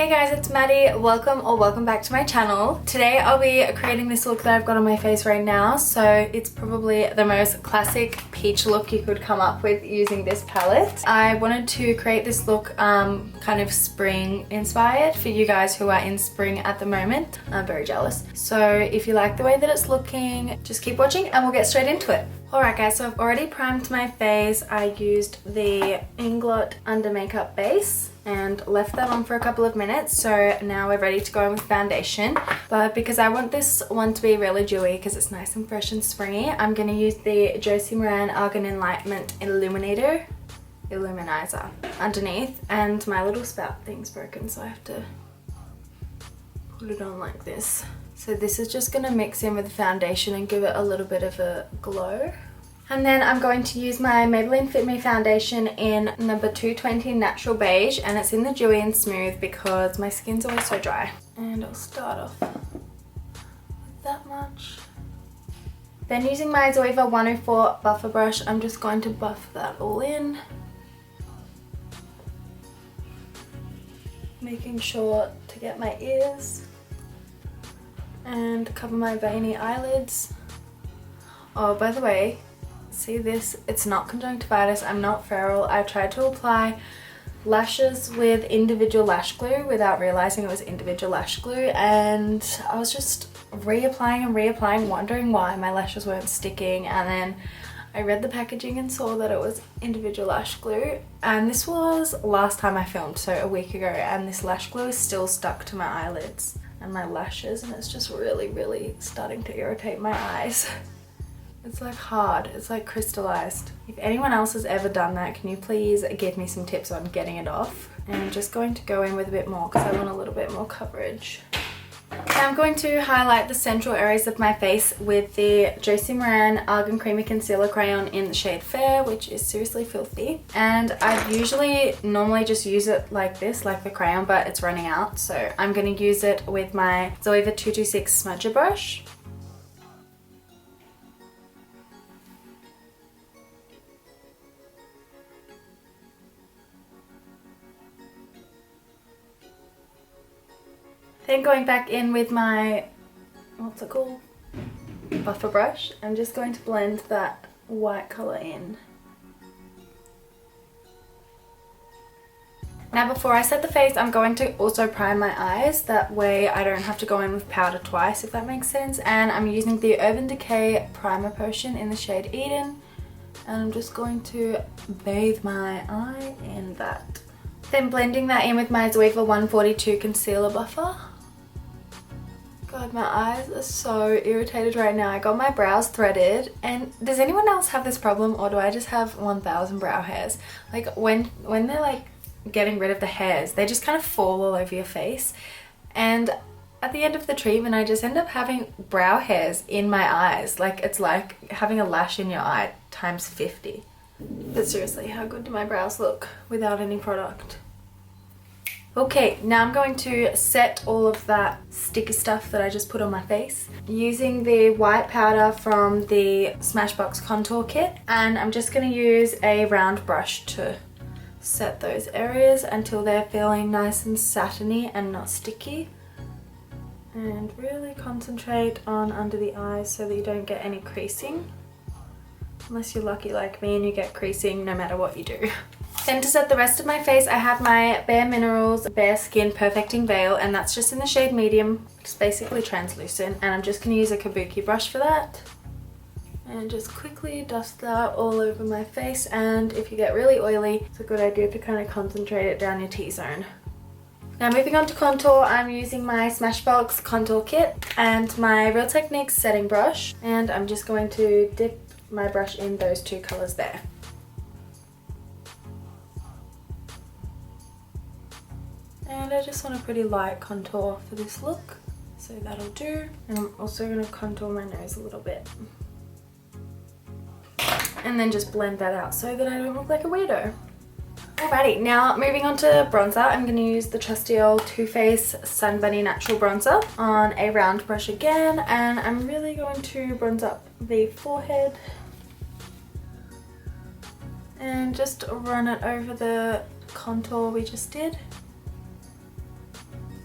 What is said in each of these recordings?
Hey guys, it's Maddie. Welcome back to my channel. Today I'll be creating this look that I've got on my face right now. So it's probably the most classic peach look you could come up with using this palette. I wanted to create this look kind of spring inspired for you guys who are in spring at the moment. I'm very jealous. So if you like the way that it's looking, just keep watching and we'll get straight into it. Alright guys, so I've already primed my face. I used the Inglot under makeup base and left that on for a couple of minutes. So now we're ready to go in with foundation. But because I want this one to be really dewy because it's nice and fresh and springy, I'm going to use the Josie Maran Argan Enlightenment Illuminizer underneath. And my little spout thing's broken, so I have to put it on like this. So this is just going to mix in with the foundation and give it a little bit of a glow. And then I'm going to use my Maybelline Fit Me foundation in number 220 Natural Beige, and it's in the Dewy and Smooth because my skin's always so dry. And I'll start off with that much. Then using my Zoeva 104 buffer brush, I'm just going to buff that all in. Making sure to get my ears. And cover my veiny eyelids. Oh, by the way, see this? It's not conjunctivitis. I'm not feral. I tried to apply lashes with individual lash glue without realizing it was individual lash glue, and I was just reapplying and reapplying, wondering why my lashes weren't sticking. And then I read the packaging and saw that it was individual lash glue, and this was last time I filmed, so a week ago, and this lash glue is still stuck to my eyelids and my lashes, and it's just really starting to irritate my eyes. It's like hard, it's like crystallized. If anyone else has ever done that, can you please give me some tips on getting it off? And I'm just going to go in with a bit more because I want a little bit more coverage. Now I'm going to highlight the central areas of my face with the Josie Maran Argan Creamy Concealer Crayon in the shade Fair, which is seriously filthy. And I normally just use it like this, like the crayon, but it's running out. So I'm going to use it with my Zoeva 226 smudger brush. Then going back in with my, what's it called? Buffer brush. I'm just going to blend that white colour in. Now before I set the face, I'm going to also prime my eyes. That way I don't have to go in with powder twice, if that makes sense. And I'm using the Urban Decay Primer Potion in the shade Eden. And I'm just going to bathe my eye in that. Then blending that in with my Zoeva 142 Concealer Buffer. God, my eyes are so irritated right now. I got my brows threaded, and does anyone else have this problem, or do I just have 1,000 brow hairs? Like when they're like getting rid of the hairs, they just kind of fall all over your face, and at the end of the treatment I just end up having brow hairs in my eyes. Like it's like having a lash in your eye times 50. But seriously, how good do my brows look without any product? Okay, now I'm going to set all of that sticky stuff that I just put on my face using the white powder from the Smashbox contour kit, and I'm just going to use a round brush to set those areas until they're feeling nice and satiny and not sticky, and really concentrate on under the eyes so that you don't get any creasing, unless you're lucky like me and you get creasing no matter what you do. Then to set the rest of my face, I have my Bare Minerals Bare Skin Perfecting Veil, and that's just in the shade Medium, which is basically translucent, and I'm just going to use a kabuki brush for that. And just quickly dust that all over my face, and if you get really oily, it's a good idea to kind of concentrate it down your T-zone. Now moving on to contour, I'm using my Smashbox contour kit and my Real Techniques setting brush, and I'm just going to dip my brush in those two colours there. And I just want a pretty light contour for this look, so that'll do. And I'm also going to contour my nose a little bit. And then just blend that out so that I don't look like a weirdo. Alrighty, now moving on to bronzer, I'm going to use the trusty old Too Faced Sun Bunny Natural Bronzer on a round brush again, and I'm really going to bronze up the forehead. And just run it over the contour we just did.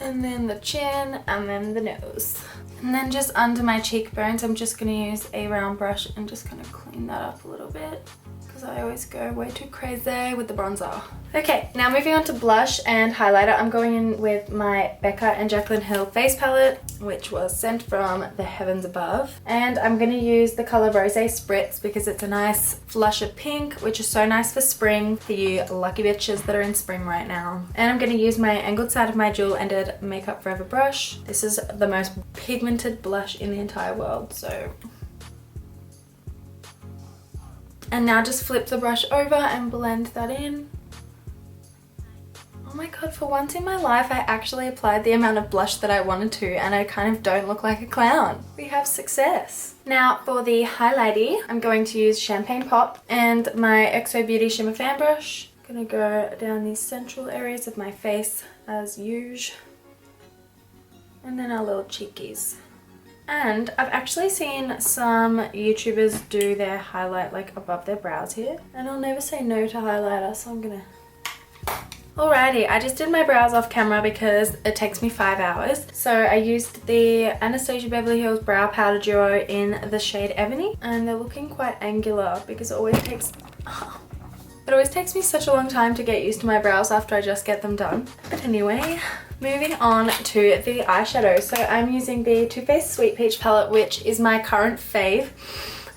and then the chin, and then the nose. And then just under my cheekbones, I'm just going to use a round brush and just kind of clean that up a little bit, because I always go way too crazy with the bronzer. Okay, now moving on to blush and highlighter. I'm going in with my BeccaXJaclyn Hill face palette, which was sent from the heavens above. And I'm going to use the color Rosé Spritz because it's a nice flush of pink, which is so nice for spring, for you lucky bitches that are in spring right now. And I'm going to use my angled side of my Jewel Ended Makeup Forever brush. This is the most pigmented blush in the entire world, so... And now just flip the brush over and blend that in. Oh my god, for once in my life I actually applied the amount of blush that I wanted to, and I kind of don't look like a clown. We have success. Now for the highlighter, I'm going to use Champagne Pop and my XO Beauty Shimmer Fan Brush. I'm gonna go down these central areas of my face as usual. And then our little cheekies. And I've actually seen some YouTubers do their highlight like above their brows here. And I'll never say no to highlighter, so I'm gonna... Alrighty, I just did my brows off camera because it takes me 5 hours. So I used the Anastasia Beverly Hills Brow Powder Duo in the shade Ebony. And they're looking quite angular because it always takes... It always takes me such a long time to get used to my brows after I just get them done. But anyway, moving on to the eyeshadow. So I'm using the Too Faced Sweet Peach palette, which is my current fave.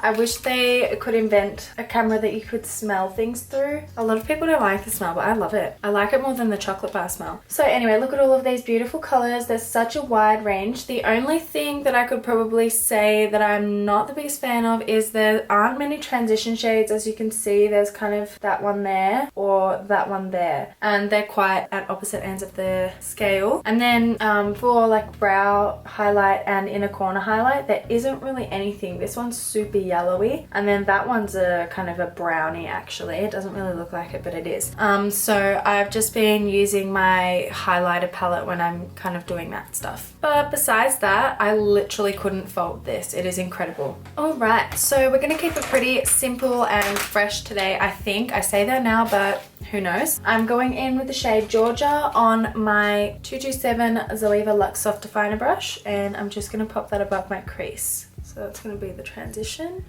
I wish they could invent a camera that you could smell things through. A lot of people don't like the smell, but I love it. I like it more than the chocolate bar smell. So anyway, look at all of these beautiful colors. There's such a wide range. The only thing that I could probably say that I'm not the biggest fan of is there aren't many transition shades. As you can see, there's kind of that one there or that one there. And they're quite at opposite ends of the scale. And then for like brow highlight and inner corner highlight, there isn't really anything. This one's super yellowy, and then that one's a kind of a brownie actually. It doesn't really look like it, but it is. So I've just been using my highlighter palette when I'm kind of doing that stuff. But besides that, I literally couldn't fault this. It is incredible. Alright, so we're gonna keep it pretty simple and fresh today, I think. I say that now, but who knows. I'm going in with the shade Georgia on my 227 Zoeva Luxe Soft Definer brush, and I'm just gonna pop that above my crease. So that's going to be the transition.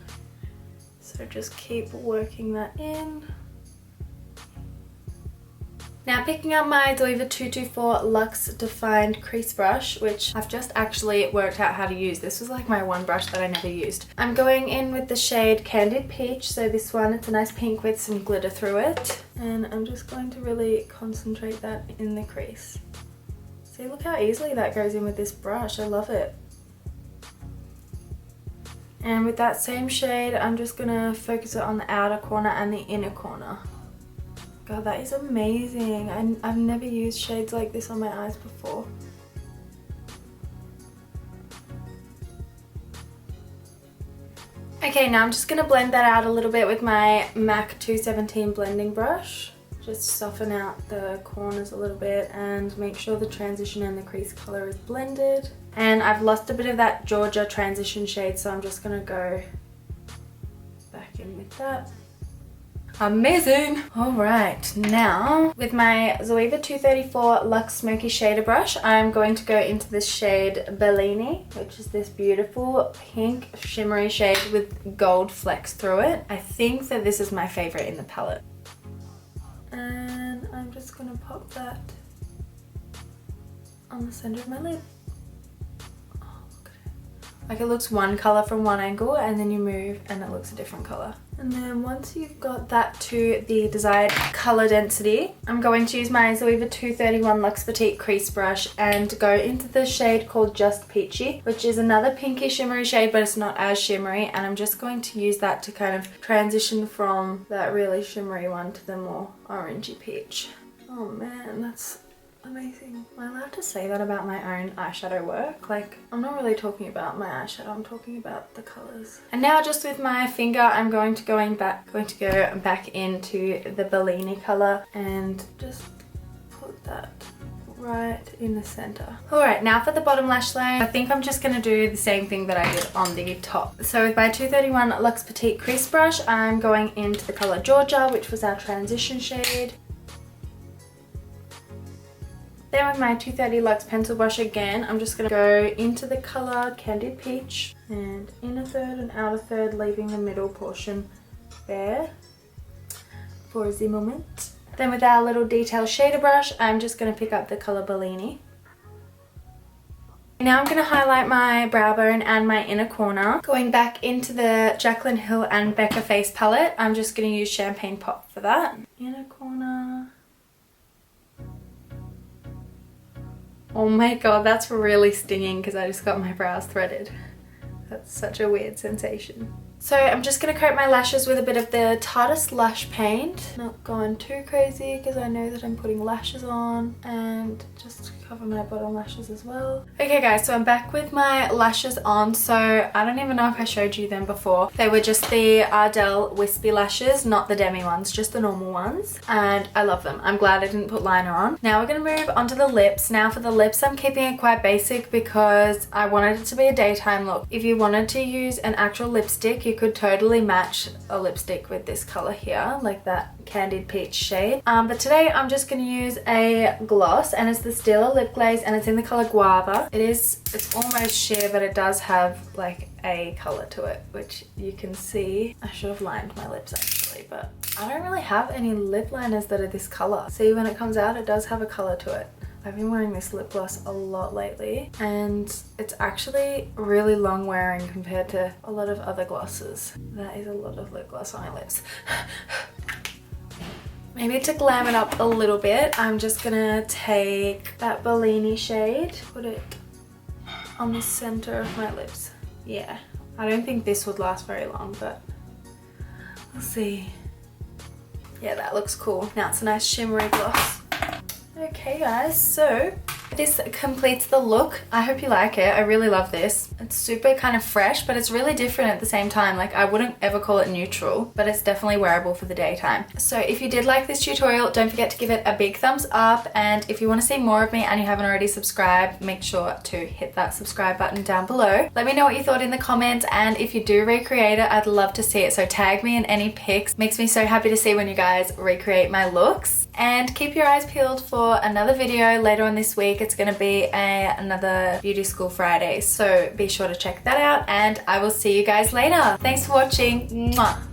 So just keep working that in. Now picking up my Zoeva 224 Luxe Defined Crease Brush, which I've just actually worked out how to use. This was like my one brush that I never used. I'm going in with the shade Candied Peach. So this one, it's a nice pink with some glitter through it. And I'm just going to really concentrate that in the crease. See, look how easily that goes in with this brush. I love it. And with that same shade, I'm just gonna focus it on the outer corner and the inner corner. God, that is amazing. I've never used shades like this on my eyes before. Okay, now I'm just gonna blend that out a little bit with my MAC 217 blending brush. Just soften out the corners a little bit and make sure the transition and the crease color is blended. And I've lost a bit of that Georgia transition shade, so I'm just gonna go back in with that. Amazing! Alright, now with my Zoeva 234 Luxe Smoky Shader brush, I'm going to go into this shade Bellini, which is this beautiful pink shimmery shade with gold flecks through it. I think that this is my favorite in the palette. And I'm just gonna pop that on the center of my lid. Oh, look at it. Like it looks one color from one angle, and then you move and it looks a different color. And then once you've got that to the desired color density, I'm going to use my Zoeva 231 Luxe Petite Crease Brush and go into the shade called Just Peachy, which is another pinky shimmery shade, but it's not as shimmery. And I'm just going to use that to kind of transition from that really shimmery one to the more orangey peach. Oh man, that's amazing. Am I allowed to say that about my own eyeshadow work? Like, I'm not really talking about my eyeshadow, I'm talking about the colors. And now just with my finger, I'm going to go back into the Bellini color and just put that right in the center. Alright, now for the bottom lash line, I think I'm just going to do the same thing that I did on the top. So with my 231 Luxe Petite Crease Brush, I'm going into the color Georgia, which was our transition shade. Then with my 230 Luxe pencil brush again, I'm just going to go into the colour Candied Peach and inner third and outer third, leaving the middle portion bare for the moment. Then with our little detail shader brush, I'm just going to pick up the colour Bellini. Now I'm going to highlight my brow bone and my inner corner. Going back into the Jaclyn Hill and Becca Face palette, I'm just going to use Champagne Pop for that. Inner corner. Oh my god, that's really stinging because I just got my brows threaded. That's such a weird sensation. So I'm just going to coat my lashes with a bit of the Tarte's Lash Paint. Not going too crazy because I know that I'm putting lashes on, and just cover my bottom lashes as well. Okay guys, so I'm back with my lashes on. So I don't even know if I showed you them before. They were just the Ardell Wispy lashes, not the demi ones, just the normal ones. And I love them. I'm glad I didn't put liner on. Now we're going to move on to the lips. Now for the lips, I'm keeping it quite basic because I wanted it to be a daytime look. If you wanted to use an actual lipstick, you could totally match a lipstick with this color here, like that Candied Peach shade. But today I'm just going to use a gloss, and it's the Stila Lip Glaze, and it's in the color Guava. It's almost sheer, but it does have like a color to it, which you can see. I should have lined my lips actually, but I don't really have any lip liners that are this color. See, when it comes out, it does have a color to it. I've been wearing this lip gloss a lot lately, and it's actually really long wearing compared to a lot of other glosses. That is a lot of lip gloss on my lips. Maybe to glam it up a little bit, I'm just gonna take that Bellini shade, put it on the center of my lips. Yeah, I don't think this would last very long, but we'll see. Yeah, that looks cool. Now it's a nice shimmery gloss. Okay guys, so this completes the look. I hope you like it. I really love this. It's super kind of fresh, but it's really different at the same time. Like, I wouldn't ever call it neutral, but it's definitely wearable for the daytime. So if you did like this tutorial, don't forget to give it a big thumbs up. And if you want to see more of me and you haven't already subscribed, make sure to hit that subscribe button down below. Let me know what you thought in the comments, and if you do recreate it, I'd love to see it. So tag me in any pics. Makes me so happy to see when you guys recreate my looks. And keep your eyes peeled for another video later on this week. It's going to be another Beauty School Friday, so be sure to check that out, and I will see you guys later. Thanks for watching. Mwah.